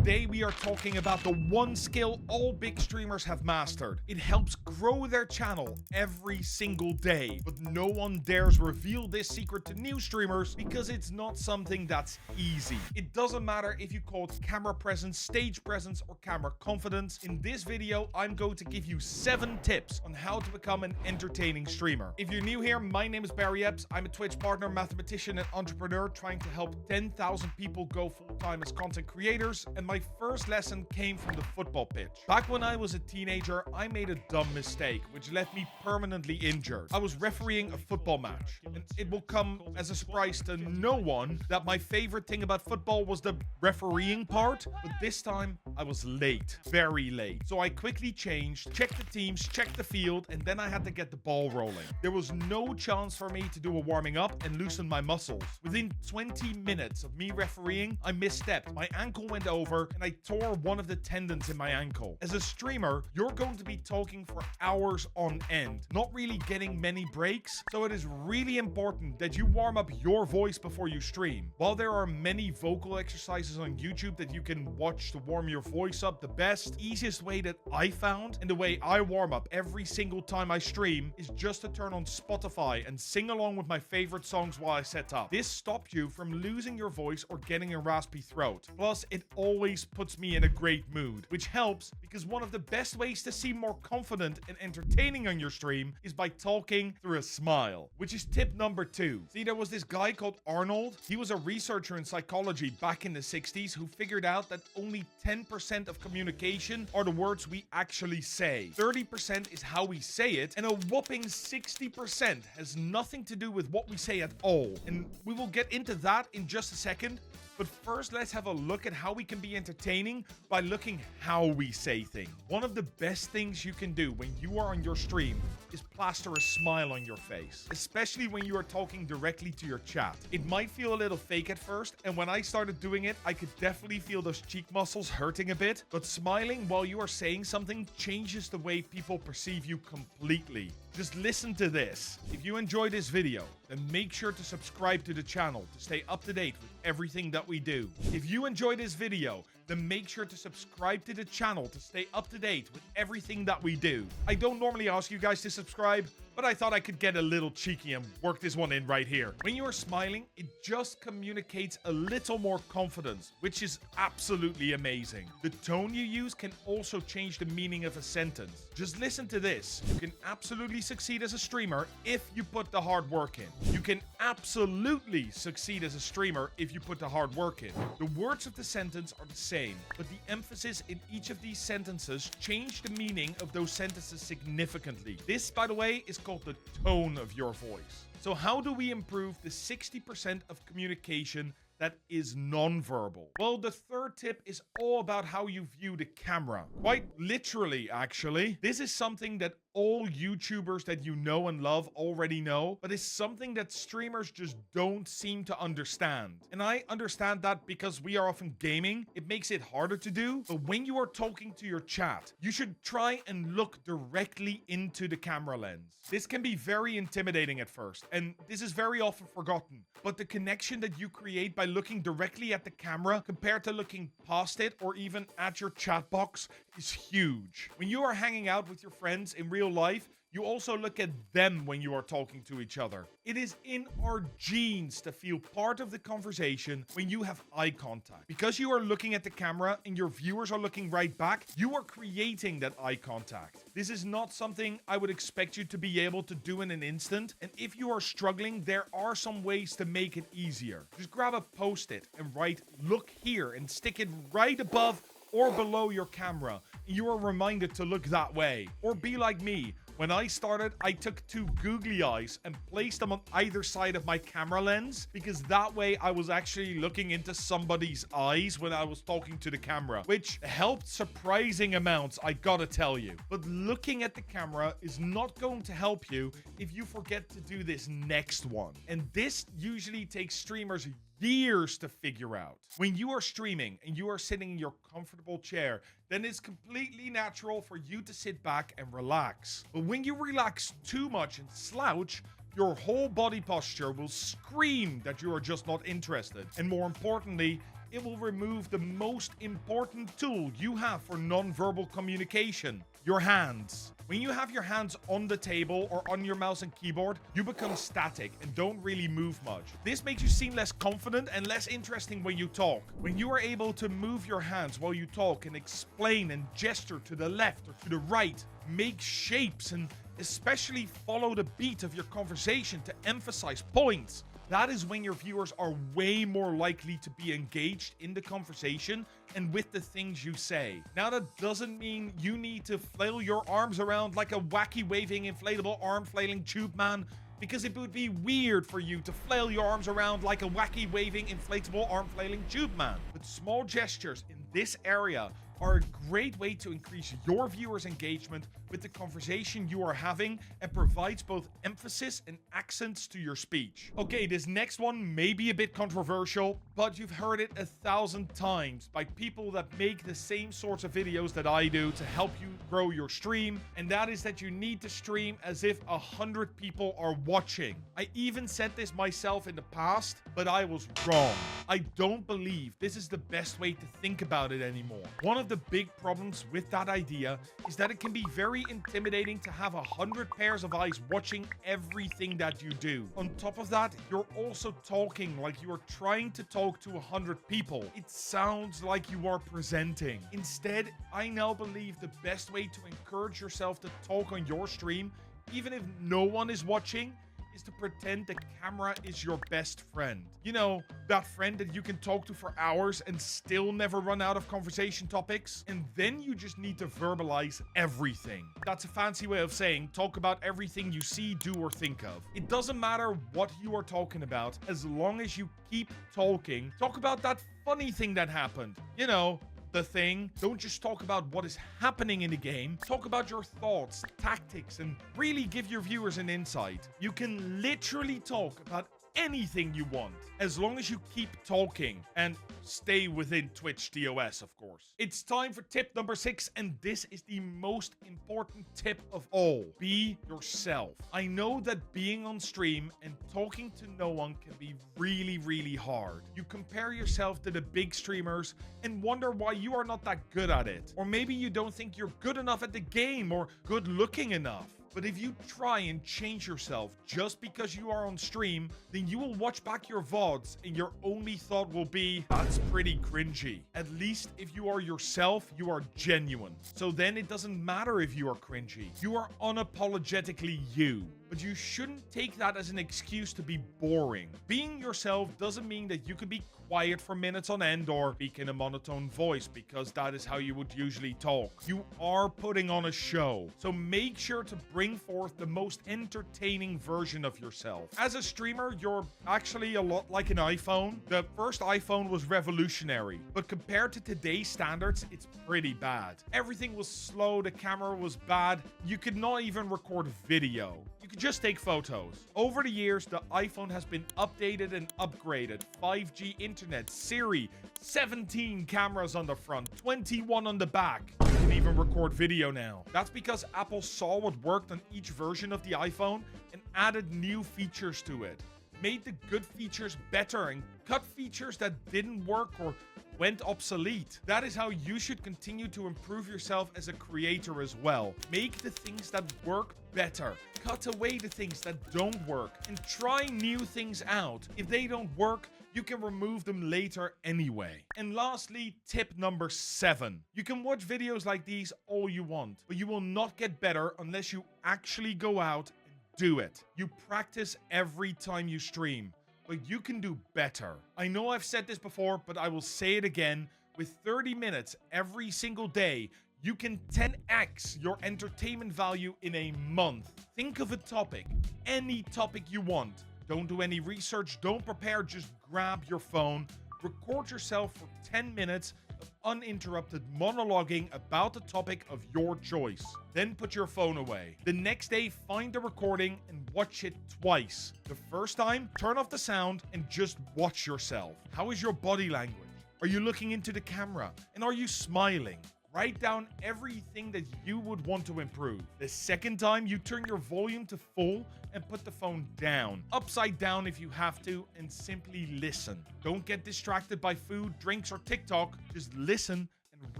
Today we are talking about the one skill all big streamers have mastered. It helps grow their channel every single day, but no one dares reveal this secret to new streamers because it's not something that's easy. It doesn't matter if you call it camera presence, stage presence, or camera confidence. In this video, I'm going to give you 7 tips on how to become an entertaining streamer. If you're new here, my name is Barry Epps. I'm a Twitch partner, mathematician, and entrepreneur trying to help 10,000 people go full-time as content creators, and my first lesson came from the football pitch. Back when I was a teenager, I made a dumb mistake, which left me permanently injured. I was refereeing a football match, and it will come as a surprise to no one that my favorite thing about football was the refereeing part, but this time I was late, very late. So I quickly changed, checked the teams, checked the field, and then I had to get the ball rolling. There was no chance for me to do a warming up and loosen my muscles. Within 20 minutes of me refereeing, I misstepped. My ankle went over and I tore one of the tendons in my ankle. As a streamer, you're going to be talking for hours on end, not really getting many breaks. So it is really important that you warm up your voice before you stream. While there are many vocal exercises on YouTube that you can watch to warm your voice up, the best, easiest way that I found and the way I warm up every single time I stream is just to turn on Spotify and sing along with my favorite songs while I set up. This stops you from losing your voice or getting a raspy throat. Plus, it always puts me in a great mood, which helps because one of the best ways to seem more confident and entertaining on your stream is by talking through a smile, which is tip number 2. See, there was this guy called Arnold. He was a researcher in psychology back in the 60s who figured out that only 10% of communication are the words we actually say. 30% is how we say it, and a whopping 60% has nothing to do with what we say at all. And we will get into that in just a second. But first, let's have a look at how we can be entertaining by looking how we say things. One of the best things you can do when you are on your stream is plaster a smile on your face, especially when you are talking directly to your chat. It might feel a little fake at first, and when I started doing it, I could definitely feel those cheek muscles hurting a bit, but smiling while you are saying something changes the way people perceive you completely. Just listen to this. If you enjoy this video, then make sure to subscribe to the channel to stay up to date with everything that we do. If you enjoy this video, then make sure to subscribe to the channel to stay up to date with everything that we do. I don't normally ask you guys to subscribe, but I thought I could get a little cheeky and work this one in right here. When you are smiling, it just communicates a little more confidence, which is absolutely amazing. The tone you use can also change the meaning of a sentence. Just listen to this. You can absolutely succeed as a streamer if you put the hard work in. You can absolutely succeed as a streamer if you put the hard work in. The words of the sentence are the same, but the emphasis in each of these sentences change the meaning of those sentences significantly. This, by the way, is called the tone of your voice. So how do we improve the 60% of communication that is nonverbal? Well, the third tip is all about how you view the camera. Quite literally, actually. This is something that all YouTubers that you know and love already know, but it's something that streamers just don't seem to understand. And I understand that because we are often gaming, it makes it harder to do. But when you are talking to your chat, you should try and look directly into the camera lens. This can be very intimidating at first, and this is very often forgotten. But the connection that you create by looking directly at the camera compared to looking past it or even at your chat box is huge. When you are hanging out with your friends in real life, you also look at them when you are talking to each other. It is in our genes to feel part of the conversation when you have eye contact. Because you are looking at the camera and your viewers are looking right back, you are creating that eye contact. This is not something I would expect you to be able to do in an instant. And if you are struggling, there are some ways to make it easier. Just grab a post-it and write "look here" and stick it right above or below your camera. You are reminded to look that way. Or be like me. When I started, I took 2 googly eyes and placed them on either side of my camera lens because that way I was actually looking into somebody's eyes when I was talking to the camera, which helped surprising amounts, I gotta tell you. But looking at the camera is not going to help you if you forget to do this next one. And this usually takes streamers years to figure out. When you are streaming and you are sitting in your comfortable chair, then it's completely natural for you to sit back and relax. But when you relax too much and slouch, your whole body posture will scream that you are just not interested. And more importantly, it will remove the most important tool you have for non-verbal communication, your hands. When you have your hands on the table or on your mouse and keyboard, you become static and don't really move much. This makes you seem less confident and less interesting when you talk. When you are able to move your hands while you talk and explain and gesture to the left or to the right, make shapes and especially follow the beat of your conversation to emphasize points, that is when your viewers are way more likely to be engaged in the conversation and with the things you say. Now, that doesn't mean you need to flail your arms around like a wacky waving inflatable arm flailing tube man, because it would be weird for you to flail your arms around like a wacky waving inflatable arm flailing tube man. But small gestures in this area are a great way to increase your viewers' engagement with the conversation you are having and provides both emphasis and accents to your speech. Okay, this next one may be a bit controversial, but you've heard it 1,000 times by people that make the same sorts of videos that I do to help you grow your stream, and that is that you need to stream as if 100 people are watching. I even said this myself in the past, but I was wrong. I don't believe this is the best way to think about it anymore. One of the big problems with that idea is that it can be very intimidating to have 100 pairs of eyes watching everything that you do. On top of that, you're also talking like you are trying to talk to 100 people. It sounds like you are presenting. Instead, I now believe the best way to encourage yourself to talk on your stream, even if no one is watching, is to pretend the camera is your best friend. You know, that friend that you can talk to for hours and still never run out of conversation topics. And then you just need to verbalize everything. That's a fancy way of saying talk about everything you see, do, or think of. It doesn't matter what you are talking about, as long as you keep talking. Talk about that funny thing that happened. You know, the thing. Don't just talk about what is happening in the game. Talk about your thoughts, tactics, and really give your viewers an insight. You can literally talk about anything you want, as long as you keep talking and stay within Twitch DOS, of course. It's time for tip number 6, and this is the most important tip of all. Be yourself. I know that being on stream and talking to no one can be really, really hard. You compare yourself to the big streamers and wonder why you are not that good at it. Or maybe you don't think you're good enough at the game or good looking enough. But if you try and change yourself just because you are on stream, then you will watch back your VODs and your only thought will be, that's pretty cringy. At least if you are yourself, you are genuine. So then it doesn't matter if you are cringy. You are unapologetically you. But you shouldn't take that as an excuse to be boring. Being yourself doesn't mean that you could be quiet for minutes on end or speak in a monotone voice, because that is how you would usually talk. You are putting on a show, so make sure to bring forth the most entertaining version of yourself. As a streamer, you're actually a lot like an iPhone. The first iPhone was revolutionary, but compared to today's standards, it's pretty bad. Everything was slow, the camera was bad, you could not even record video. You could just take photos. Over the years, the iPhone has been updated and upgraded. 5G internet, Siri, 17 cameras on the front, 21 on the back. You can even record video now. That's because Apple saw what worked on each version of the iPhone and added new features to it. Made the good features better and cut features that didn't work or went obsolete. That is how you should continue to improve yourself as a creator as well. Make the things that work better. Cut away the things that don't work and try new things out. If they don't work, you can remove them later anyway. And lastly, tip number 7. You can watch videos like these all you want, but you will not get better unless you actually go out and do it. You practice every time you stream, but you can do better. I know I've said this before, but I will say it again. With 30 minutes every single day, you can 10x your entertainment value in a month. Think of a topic, any topic you want. Don't do any research, don't prepare, just grab your phone, record yourself for 10 minutes of uninterrupted monologuing about the topic of your choice. Then put your phone away. The next day, find the recording and watch it twice. The first time, turn off the sound and just watch yourself. How is your body language? Are you looking into the camera? And are you smiling? Write down everything that you would want to improve. The second time, you turn your volume to full and put the phone down, upside down if you have to, and simply listen. Don't get distracted by food, drinks, or TikTok. Just listen and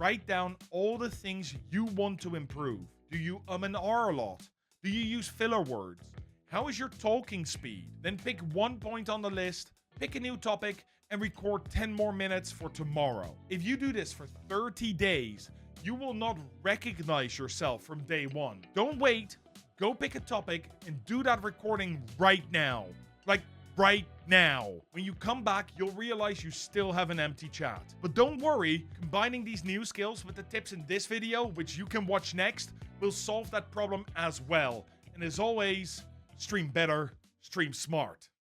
write down all the things you want to improve. Do you and a lot? Do you use filler words? How is your talking speed? Then pick one point on the list, pick a new topic, and record 10 more minutes for tomorrow. If you do this for 30 days, you will not recognize yourself from day one. Don't wait. Go pick a topic and do that recording right now. Like, right now. When you come back, you'll realize you still have an empty chat. But don't worry, combining these new skills with the tips in this video, which you can watch next, will solve that problem as well. And as always, stream better, stream smart.